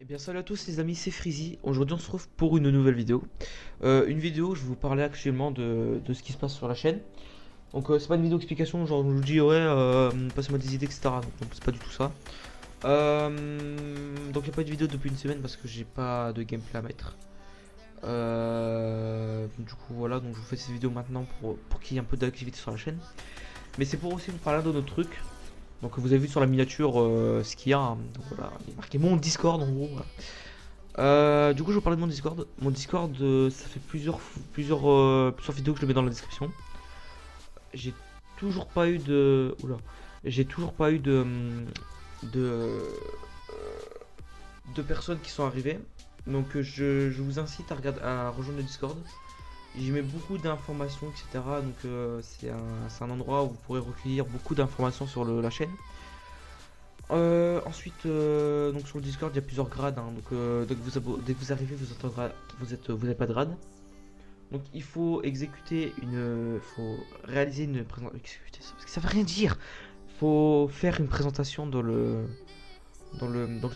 Eh bien salut à tous les amis, c'est Freezy. Aujourd'hui on se retrouve pour une nouvelle vidéo. Une vidéo où je vais vous parler actuellement de ce qui se passe sur la chaîne. Donc c'est pas une vidéo explication, genre je vous dis ouais, passez-moi des idées, etc. Donc c'est pas du tout ça. Donc il n'y a pas de vidéo depuis une semaine parce que j'ai pas de gameplay à mettre. Du coup voilà, donc je vous fais cette vidéo maintenant pour qu'il y ait un peu d'activité sur la chaîne. Mais c'est pour aussi vous parler d'un autre truc. Donc vous avez vu sur la miniature ce qu'il y a, hein. Donc voilà, il est marqué mon Discord en gros. Voilà. Du coup je vais vous parler de mon Discord. Mon Discord, ça fait plusieurs vidéos que je le mets dans la description. J'ai toujours pas eu de... Oula. J'ai toujours pas eu de, de personnes qui sont arrivées. Donc je vous incite à rejoindre le Discord. J'y mets beaucoup d'informations, etc. Donc c'est un endroit où vous pourrez recueillir beaucoup d'informations sur la chaîne. Ensuite, donc sur le Discord, il y a plusieurs grades, hein. Donc dès que vous arrivez, vous n'avez pas de grade. Donc il faut faut réaliser une présentation. Exécuter ça, parce que ça veut rien dire. Faut faire une présentation dans le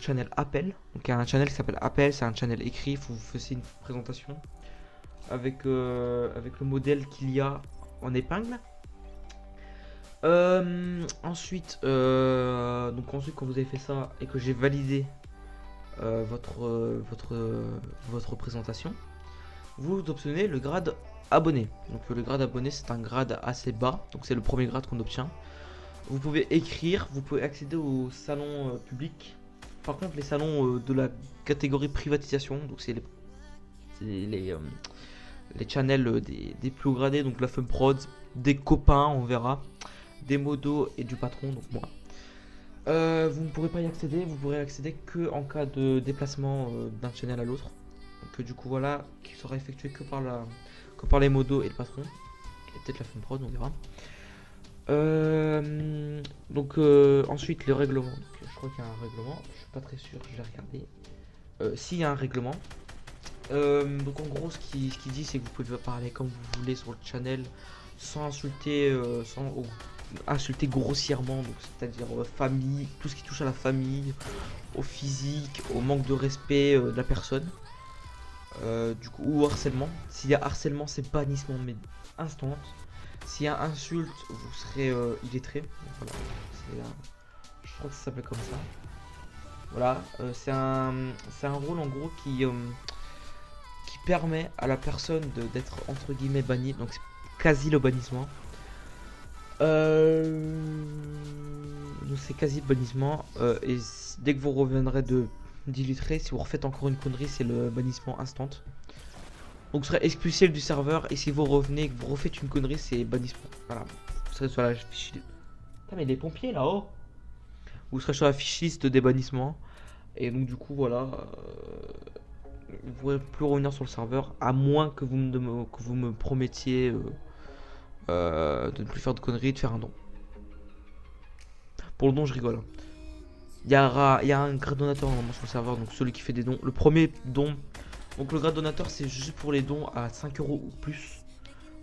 channel Appel. Donc il y a un channel qui s'appelle Appel, c'est un channel écrit. Il faut vous faire une présentation avec le modèle qu'il y a en épingle. Ensuite, quand vous avez fait ça et que j'ai validé votre présentation, vous obtenez le grade abonné. Donc le grade abonné, c'est un grade assez bas, donc c'est le premier grade qu'on obtient. Vous pouvez écrire, vous pouvez accéder aux salons publics. Par contre, les salons de la catégorie privatisation, donc c'est les channels des plus gradés, donc la Fun Prod, des copains, on verra, des modos et du patron, donc moi. Vous ne pourrez pas y accéder, vous pourrez accéder que en cas de déplacement d'un channel à l'autre. Donc du coup voilà, qui sera effectué que par les modos et le patron. Et peut-être la Fun Prod, on verra. Ensuite le règlement. Donc, je crois qu'il y a un règlement, je suis pas très sûr, je vais regarder. S'il y a un règlement. Donc en gros ce qui dit c'est que vous pouvez parler comme vous voulez sur le channel sans insulter grossièrement, donc c'est-à-dire famille, tout ce qui touche à la famille, au physique, au manque de respect de la personne, du coup, ou harcèlement. S'il y a harcèlement, c'est bannissement mais instant. S'il y a insulte, vous serez illettré. Voilà, je crois que ça s'appelle comme ça. Voilà, c'est un rôle en gros qui permet à la personne d'être entre guillemets bannie, donc c'est quasi le bannissement. Donc c'est quasi le bannissement, et dès que vous reviendrez d'illettré, si vous refaites encore une connerie, c'est le bannissement instant. Donc vous serez expulsé du serveur, et si vous revenez et que vous refaites une connerie, c'est bannissement. Voilà, vous serez sur la fiche. Putain, mais les pompiers là-haut. Vous serez sur la fiche liste des bannissements, et donc du coup voilà. Vous ne pourrez plus revenir sur le serveur à moins que vous me promettiez de ne plus faire de conneries et de faire un don. Pour le don, je rigole. Il y a un grade donateur normalement sur le serveur, donc celui qui fait des dons. Le premier don, donc le grade donateur, c'est juste pour les dons à 5 € ou plus.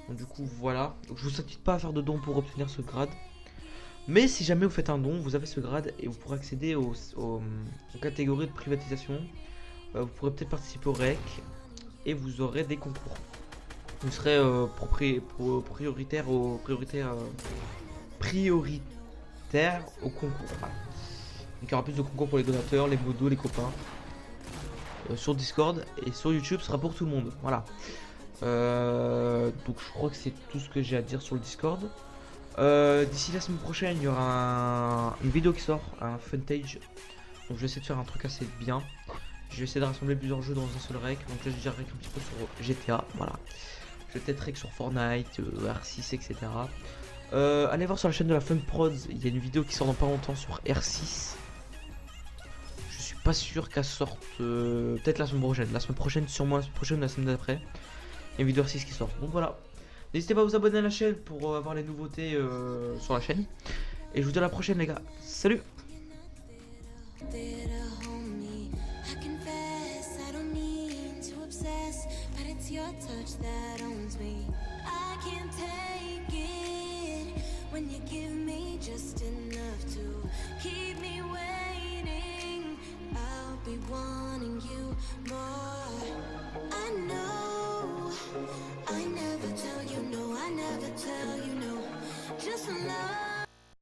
Donc du coup, voilà. Donc je vous incite pas à faire de dons pour obtenir ce grade. Mais si jamais vous faites un don, vous avez ce grade et vous pourrez accéder aux catégories de privatisation. Vous pourrez peut-être participer au REC et vous aurez des concours. Vous serez prioritaire au concours. Voilà. Donc il y aura plus de concours pour les donateurs, les modos, les copains. Sur Discord et sur YouTube, ce sera pour tout le monde. Voilà. Donc je crois que c'est tout ce que j'ai à dire sur le Discord. D'ici la semaine prochaine, il y aura une vidéo qui sort, un Funtage. Donc je vais essayer de faire un truc assez bien. Je vais essayer de rassembler plusieurs jeux dans un seul rec. Donc là je dirais un petit peu sur GTA. Voilà. Je vais peut-être rec sur Fortnite, R6, etc. Allez voir sur la chaîne de la Fun Prod. Il y a une vidéo qui sort dans pas longtemps sur R6. Je suis pas sûr qu'elle sorte peut-être la semaine prochaine. La semaine prochaine, sûrement la semaine prochaine, la semaine d'après. Il y a une vidéo R6 qui sort. Donc voilà. N'hésitez pas à vous abonner à la chaîne pour avoir les nouveautés sur la chaîne. Et je vous dis à la prochaine les gars. Salut! Your touch that owns me. I can't take it when you give me just enough to keep me waiting. I'll be one you more. I know